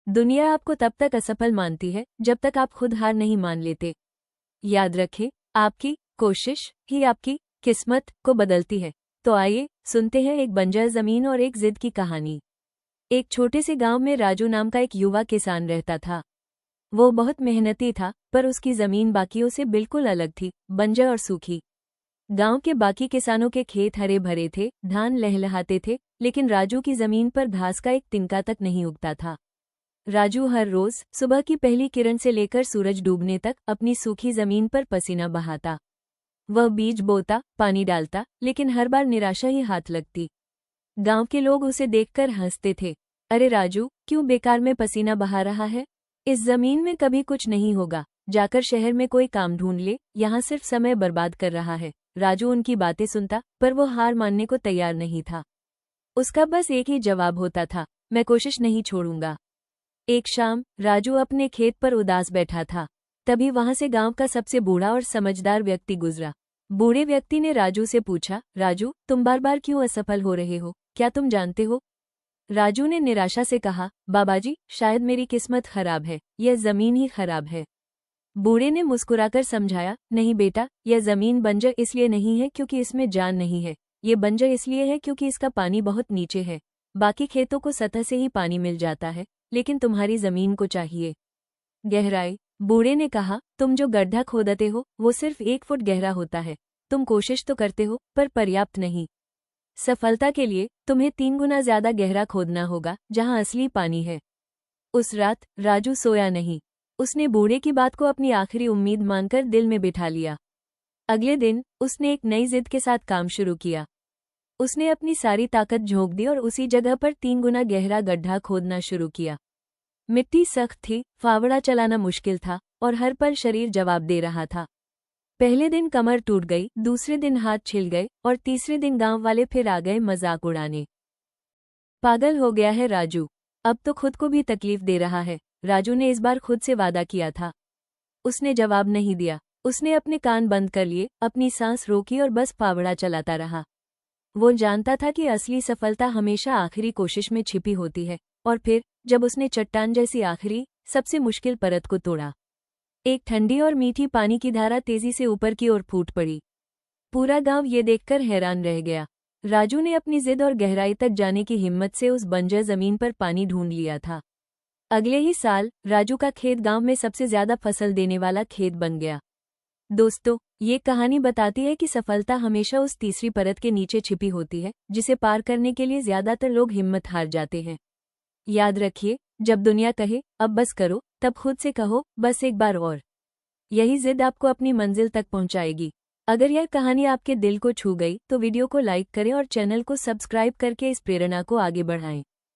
दुनिया आपको तब तक असफल मानती है जब तक आप खुद हार नहीं मान लेते। याद रखें, आपकी कोशिश ही आपकी किस्मत को बदलती है। तो आइए सुनते हैं एक बंजर जमीन और एक जिद की कहानी। एक छोटे से गांव में राजू नाम का एक युवा किसान रहता था। वो बहुत मेहनती था, पर उसकी जमीन बाकियों से बिल्कुल अलग थी, बंजर और सूखी। गांव के बाकी किसानों के खेत हरे भरे थे, धान लहलहाते थे, लेकिन राजू की जमीन पर घास का एक तिनका तक नहीं उगता था। राजू हर रोज सुबह की पहली किरण से लेकर सूरज डूबने तक अपनी सूखी जमीन पर पसीना बहाता। वह बीज बोता, पानी डालता, लेकिन हर बार निराशा ही हाथ लगती। गांव के लोग उसे देखकर हंसते थे। अरे राजू, क्यों बेकार में पसीना बहा रहा है? इस जमीन में कभी कुछ नहीं होगा, जाकर शहर में कोई काम ढूंढ ले, यहाँ सिर्फ समय बर्बाद कर रहा है। राजू उनकी बातें सुनता, पर वो हार मानने को तैयार नहीं था। उसका बस एक ही जवाब होता था, मैं कोशिश नहीं छोड़ूंगा। एक शाम राजू अपने खेत पर उदास बैठा था। तभी वहां से गांव का सबसे बूढ़ा और समझदार व्यक्ति गुजरा। बूढ़े व्यक्ति ने राजू से पूछा, राजू, तुम बार बार क्यों असफल हो रहे हो, क्या तुम जानते हो? राजू ने निराशा से कहा, बाबाजी, शायद मेरी किस्मत खराब है, यह जमीन ही खराब है। बूढ़े ने मुस्कुराकर समझाया, नहीं बेटा, यह जमीन बंजर इसलिए नहीं है क्योंकि इसमें जान नहीं है, ये बंजर इसलिए है क्योंकि इसका पानी बहुत नीचे है। बाकी खेतों को सतह से ही पानी मिल जाता है, लेकिन तुम्हारी जमीन को चाहिए गहराई। बूढ़े ने कहा, तुम जो गड्ढा खोदते हो वो सिर्फ 1 फुट गहरा होता है। तुम कोशिश तो करते हो, पर पर्याप्त नहीं। सफलता के लिए तुम्हें 3 गुना ज्यादा गहरा खोदना होगा, जहां असली पानी है। उस रात राजू सोया नहीं। उसने बूढ़े की बात को अपनी आखिरी उम्मीद मानकर दिल में बिठा लिया। अगले दिन उसने एक नई जिद के साथ काम शुरू किया। उसने अपनी सारी ताकत झोंक दी और उसी जगह पर 3 गुना गहरा गड्ढा खोदना शुरू किया। मिट्टी सख्त थी, फावड़ा चलाना मुश्किल था, और हर पल शरीर जवाब दे रहा था। पहले दिन कमर टूट गई, दूसरे दिन हाथ छिल गए, और तीसरे दिन गांव वाले फिर आ गए मजाक उड़ाने। पागल हो गया है राजू, अब तो खुद को भी तकलीफ दे रहा है। राजू ने इस बार खुद से वादा किया था। उसने जवाब नहीं दिया। उसने अपने कान बंद कर लिए, अपनी सांस रोकी और बस फावड़ा चलाता रहा। वो जानता था कि असली सफलता हमेशा आखिरी कोशिश में छिपी होती है। और फिर जब उसने चट्टान जैसी आखिरी, सबसे मुश्किल परत को तोड़ा, एक ठंडी और मीठी पानी की धारा तेजी से ऊपर की ओर फूट पड़ी। पूरा गांव ये देखकर हैरान रह गया। राजू ने अपनी जिद और गहराई तक जाने की हिम्मत से उस बंजर जमीन पर पानी ढूंढ लिया था। अगले ही साल राजू का खेत गांव में सबसे ज्यादा फसल देने वाला खेत बन गया। दोस्तों, ये कहानी बताती है कि सफलता हमेशा उस तीसरी परत के नीचे छिपी होती है, जिसे पार करने के लिए ज्यादातर लोग हिम्मत हार जाते हैं। याद रखिए, जब दुनिया कहे अब बस करो, तब खुद से कहो, बस एक बार और। यही जिद आपको अपनी मंजिल तक पहुंचाएगी। अगर यह कहानी आपके दिल को छू गई तो वीडियो को लाइक करें और चैनल को सब्सक्राइब करके इस प्रेरणा को आगे बढ़ाएं।